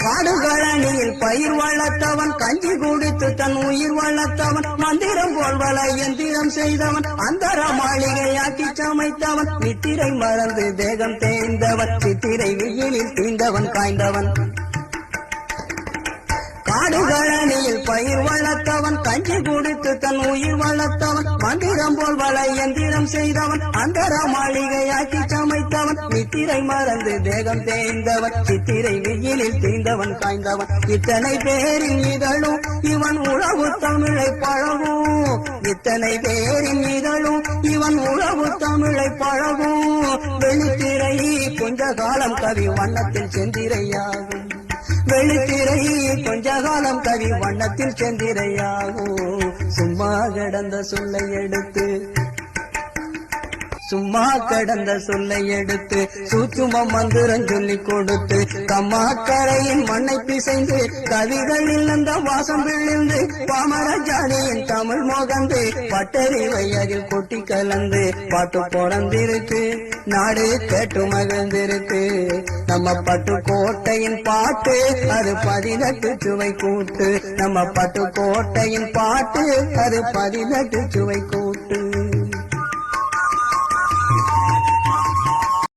காடுகளணியில் பயிர் வளர்த்தவன் கஞ்சி குடித்து தன் உயிர் வளர்த்தவன் மந்திரம் போல் வள எந்திரம் செய்தவன் அந்தர மாளிகையாக்கி சமைத்தவன் நித்திரை மறந்து தேகம் தேய்ந்தவன் சித்திரை வெயிலில் தீந்தவன் காய்ந்தவன் காடுகளணியில் பயிர் வளர்த்தவன் கஞ்சி குடித்து தன் உயிர் வளர்த்தவன் மந்திரம் போல் வள எந்திரம் செய்தவன் அந்தர மாளிகையாக்கி சமைத்தவன் நித்திரை மறந்து தேகம் தேய்ந்தவன் சித்திரை வெயிலில் தீந்தவன் காய்ந்தவன் இத்தனை பேரின் இதழும் இவன் உழவு தமிழை பழகும் இத்தனை பேரின் இதழும் இவன் உழவு தமிழை பழகும் வெளித்திரை கொஞ்ச காலம் கவி வண்ணத்தில் செந்திரையாகும் வெளித்திரை கொஞ்ச காலம் கவி வண்ணத்தில் செந்திரையாகும் சும்மா கிடந்த சொல்லை எடுத்து சும்மா கடந்த சொல்லை எடுத்து சூச்சும மந்திரம் சொல்லி கொடுத்து கம்மாக்கரையின் மண்ணை பிசைந்து கவிகளில் அந்த வாசம் விழுந்து பாமர ஜாதியின் தமிழ் மோகந்து பட்டறிவை அதில் கொட்டி கலந்து பாட்டு பிறந்திருக்கு நாடு கேட்டு மகிழ்ந்திருக்கு நம்ம பட்டுக்கோட்டையின் பாட்டு அது 18 சுவை கூட்டு நம்ம பட்டுக்கோட்டையின் பாட்டு அது 18 சுவை கூட்டு